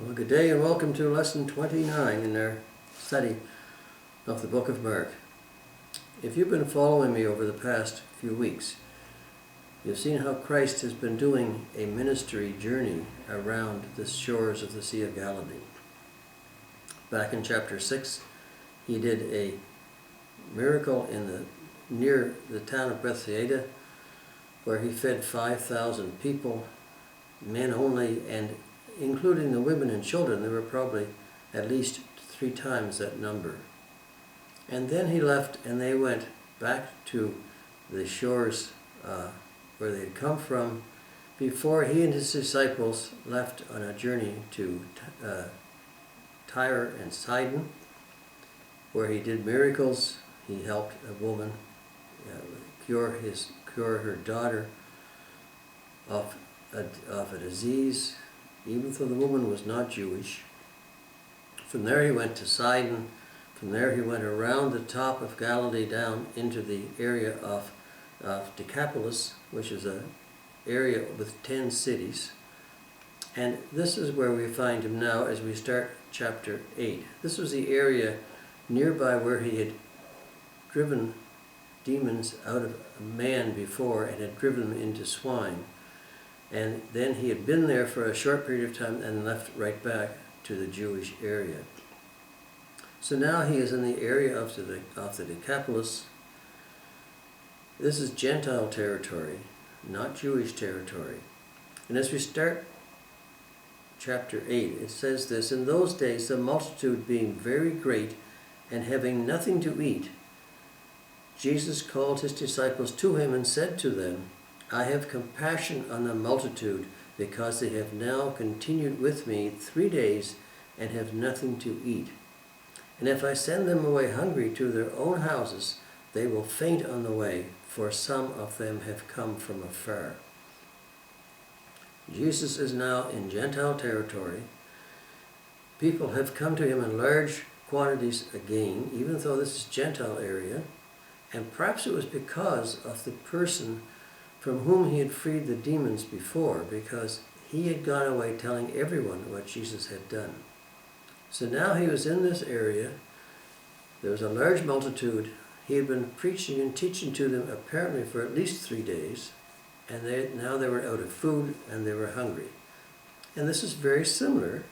Well, good day and welcome to lesson 29 in our study of the book of Mark. If you've been following me over the past few weeks, you've seen how Christ has been doing a ministry journey around the shores of the Sea of Galilee. Back in chapter 6, he did a miracle near the town of Bethsaida, where he fed 5,000 people, men only, and including the women and children, there were probably at least 3 times that number. And then he left and they went back to the shores where they had come from before he and his disciples left on a journey to Tyre and Sidon, where he did miracles. He helped a woman cure her daughter of a disease, even though the woman was not Jewish. From there he went to Sidon. From there he went around the top of Galilee down into the area of Decapolis, which is an area with 10 cities. And this is where we find him now as we start chapter 8. This was the area nearby where he had driven demons out of a man before and had driven them into swine. And then he had been there for a short period of time and left right back to the Jewish area. So now he is in the area of the Decapolis. This is Gentile territory, not Jewish territory. And as we start chapter 8, it says this: "In those days the multitude being very great and having nothing to eat, Jesus called his disciples to him and said to them, I have compassion on the multitude, because they have now continued with me 3 days and have nothing to eat. And if I send them away hungry to their own houses, they will faint on the way, for some of them have come from afar." Jesus is now in Gentile territory. People have come to him in large quantities again, even though this is Gentile area. And perhaps it was because of the person from whom he had freed the demons before, because he had gone away telling everyone what Jesus had done. So now he was in this area. There was a large multitude. He had been preaching and teaching to them apparently for at least 3 days, and now they were out of food and they were hungry. And this is very similar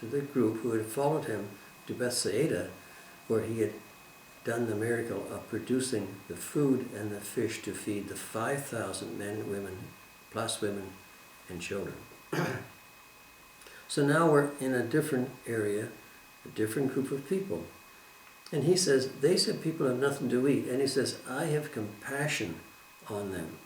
to the group who had followed him to Bethsaida, where he had done the miracle of producing the food and the fish to feed the 5,000 men, women, plus women and children. So now we're in a different area, a different group of people. And he says, they said people have nothing to eat. And he says, I have compassion on them.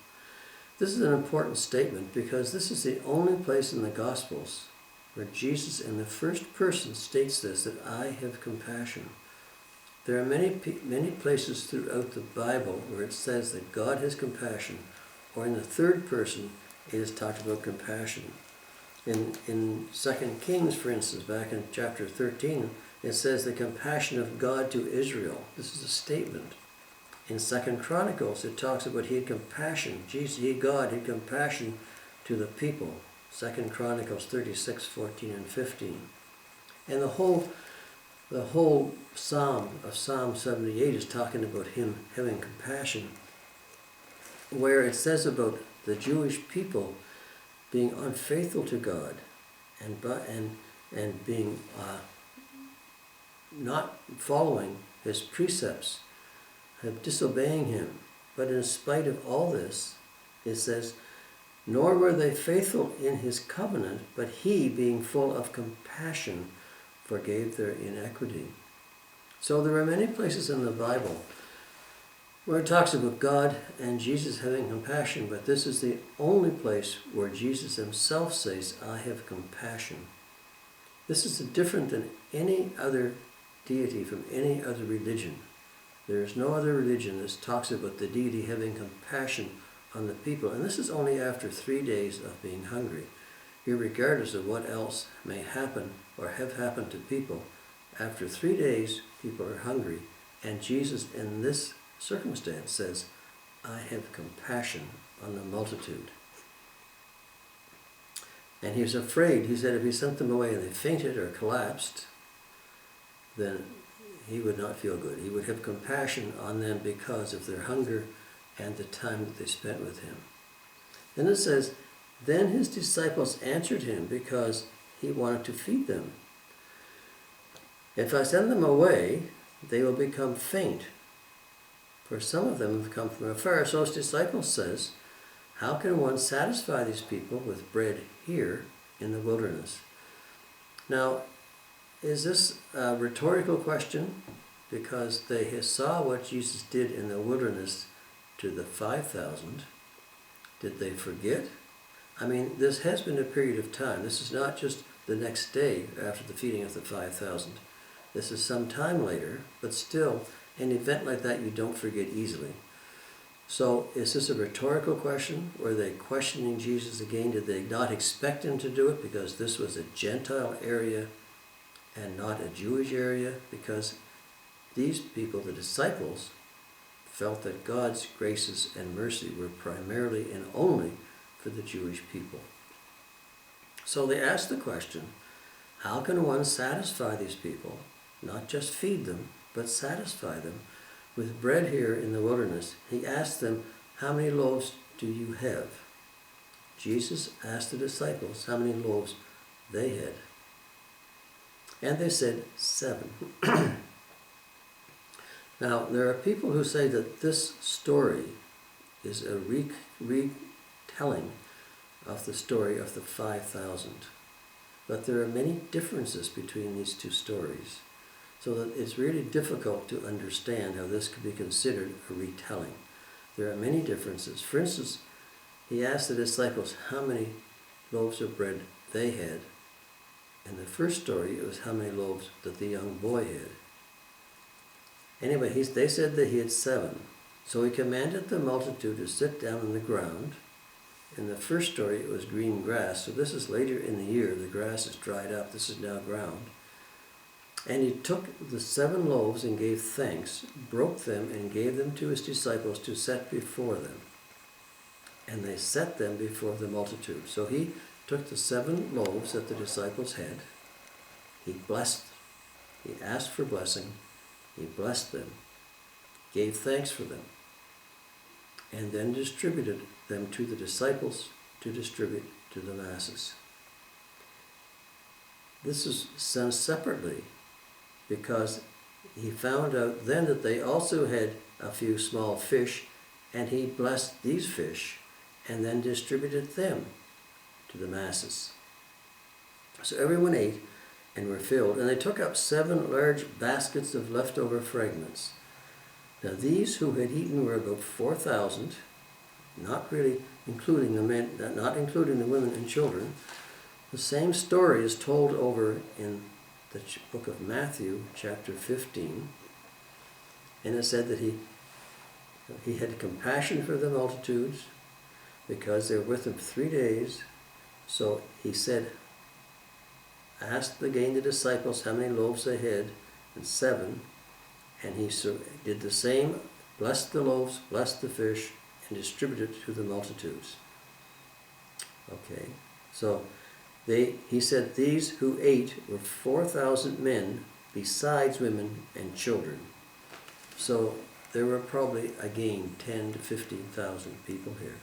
This is an important statement because this is the only place in the Gospels where Jesus in the first person states this, that I have compassion. There are many places throughout the Bible where it says that God has compassion, or in the third person it is talked about compassion. In 2 Kings, for instance, back in chapter 13, it says the compassion of God to Israel. This is a statement. In 2 Chronicles, it talks about he had compassion. God had compassion to the people. 2 Chronicles 36, 14 and 15. And the whole psalm of Psalm 78 is talking about him having compassion, where it says about the Jewish people being unfaithful to God and being not following his precepts, disobeying him. But in spite of all this, it says, nor were they faithful in his covenant, but he, being full of compassion, forgave their iniquity. So there are many places in the Bible where it talks about God and Jesus having compassion, but this is the only place where Jesus himself says, I have compassion. This is different than any other deity from any other religion. There is no other religion that talks about the deity having compassion on the people. And this is only after 3 days of being hungry. Regardless of what else may happen or have happened to people, after 3 days, people are hungry. And Jesus, in this circumstance, says, I have compassion on the multitude. And he was afraid. He said if he sent them away and they fainted or collapsed, then he would not feel good. He would have compassion on them because of their hunger and the time that they spent with him. Then it says, then his disciples answered him because he wanted to feed them. If I send them away, they will become faint. For some of them have come from afar. So his disciples says, how can one satisfy these people with bread here in the wilderness? Now, is this a rhetorical question? Because they saw what Jesus did in the wilderness to the 5,000. Did they forget? I mean, this has been a period of time. This is not just the next day after the feeding of the 5,000. This is some time later, but still, an event like that you don't forget easily. So is this a rhetorical question? Were they questioning Jesus again? Did they not expect him to do it because this was a Gentile area and not a Jewish area? Because these people, the disciples, felt that God's graces and mercy were primarily and only for the Jewish people. So they asked the question, how can one satisfy these people? Not just feed them, but satisfy them with bread here in the wilderness. He asked them, how many loaves do you have? Jesus asked the disciples how many loaves they had. And they said 7. Now, there are people who say that this story is a retelling of the story of the 5,000. But there are many differences between these two stories, so that it's really difficult to understand how this could be considered a retelling. There are many differences. For instance, he asked the disciples how many loaves of bread they had. In the first story, it was how many loaves that the young boy had. Anyway, they said that he had 7. So he commanded the multitude to sit down on the ground. In the first story, it was green grass. So this is later in the year. The grass is dried up. This is now ground. And he took the 7 loaves and gave thanks, broke them and gave them to his disciples to set before them. And they set them before the multitude. So he took the 7 loaves that the disciples had. He blessed. He asked for blessing. He blessed them, gave thanks for them, and then distributed them to the disciples to distribute to the masses. This is done separately because he found out then that they also had a few small fish, and he blessed these fish and then distributed them to the masses. So everyone ate and were filled, and they took up 7 large baskets of leftover fragments. Now these who had eaten were about 4,000, not really including the men, not including the women and children. The same story is told over in the book of Matthew, chapter 15, and it said that he had compassion for the multitudes because they were with him 3 days. So he said, asked again the disciples how many loaves they had, and 7, and he did the same, blessed the loaves, blessed the fish, and distributed to the multitudes. Okay, so he said these who ate were 4,000 men, besides women and children. So there were probably, again, 10 to 15,000 people here.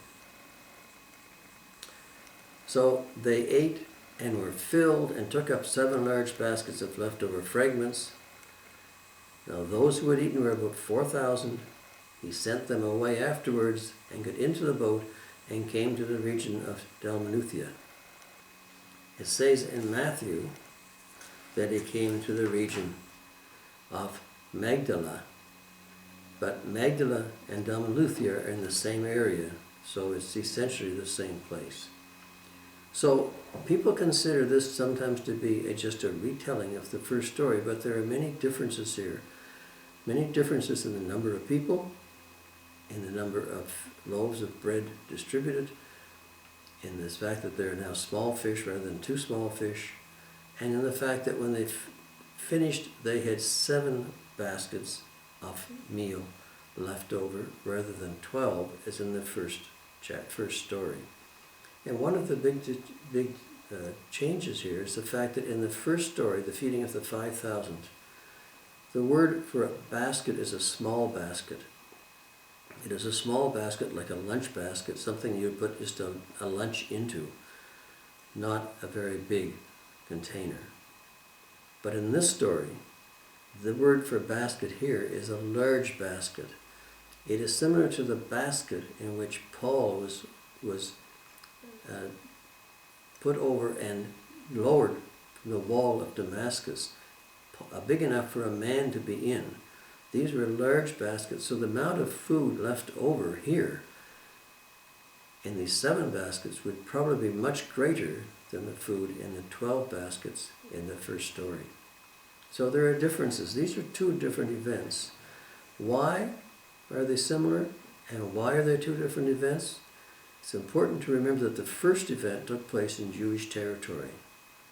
So they ate and were filled and took up 7 large baskets of leftover fragments. Now those who had eaten were about 4,000. He sent them away afterwards and got into the boat and came to the region of Dalmanutha. It says in Matthew that he came to the region of Magdala. But Magdala and Dalmanutha are in the same area, so it's essentially the same place. So people consider this sometimes to be just a retelling of the first story, but there are many differences here. Many differences in the number of people, in the number of loaves of bread distributed, in this fact that there are now small fish rather than 2 small fish, and in the fact that when they finished, they had 7 baskets of meal left over rather than 12 as in the first story. And one of the big changes here is the fact that in the first story, the feeding of the 5,000, the word for a basket is a small basket. It is a small basket, like a lunch basket, something you put just a lunch into, not a very big container. But in this story, the word for basket here is a large basket. It is similar to the basket in which Paul was put over and lowered from the wall of Damascus, big enough for a man to be in. These were large baskets, so the amount of food left over here in these 7 baskets would probably be much greater than the food in the 12 baskets in the first story. So there are differences. These are 2 different events. Why are they similar, and why are they 2 different events? It's important to remember that the first event took place in Jewish territory.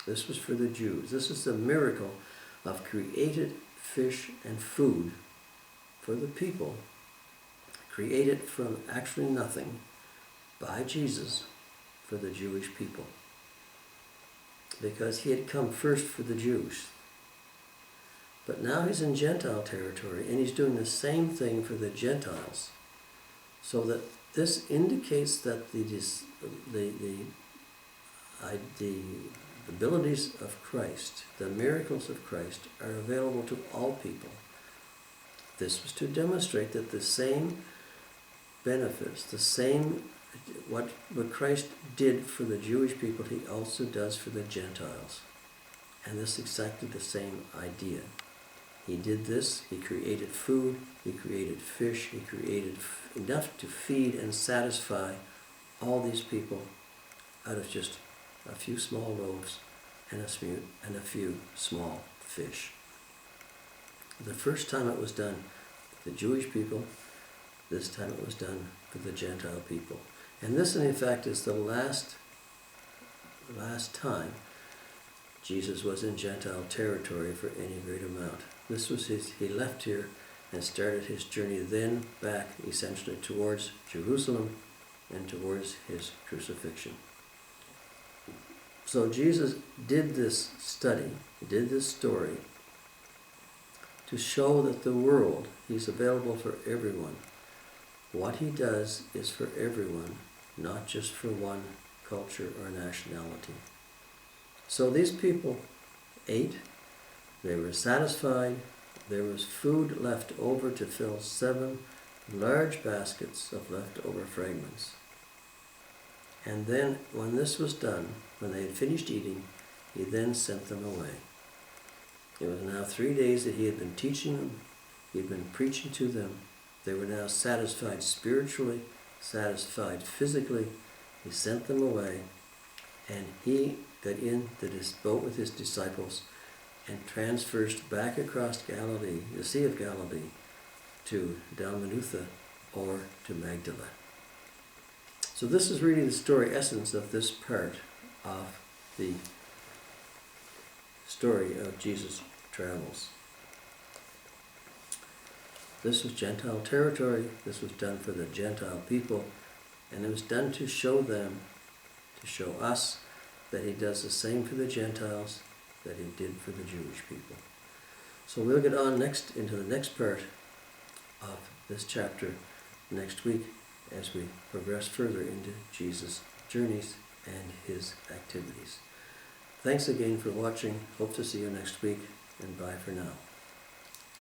This was for the Jews. This is the miracle of created fish and food for the people, created from actually nothing by Jesus for the Jewish people, because he had come first for the Jews. But now he's in Gentile territory, and he's doing the same thing for the Gentiles, so that this indicates that the abilities of Christ, the miracles of Christ, are available to all people. This was to demonstrate that the same benefits, the same, what Christ did for the Jewish people, he also does for the Gentiles. And this is exactly the same idea. He did this, he created food, he created fish, he created enough to feed and satisfy all these people out of just a few small loaves and a few small fish. The first time it was done for the Jewish people, this time it was done for the Gentile people. And this, in fact, is the last time Jesus was in Gentile territory for any great amount. This was he left here and started his journey then back essentially towards Jerusalem and towards his crucifixion. So Jesus did this study, did this story to show that the world, he's available for everyone. What he does is for everyone, not just for one culture or nationality. So these people ate, they were satisfied, there was food left over to fill 7 large baskets of leftover fragments. And then when this was done, when they had finished eating, he then sent them away. It was now 3 days that he had been teaching them, he had been preaching to them. They were now satisfied spiritually, satisfied physically. He sent them away, and he got in the boat with his disciples and transversed back across Galilee, the Sea of Galilee, to Dalmanutha or to Magdala. So this is really the story essence of this part of the story of Jesus' travels. This was Gentile territory, this was done for the Gentile people, and it was done to show them, to show us, that he does the same for the Gentiles that he did for the Jewish people. So we'll get on into the next part of this chapter next week as we progress further into Jesus' journeys and his activities. Thanks again for watching. Hope to see you next week, and bye for now.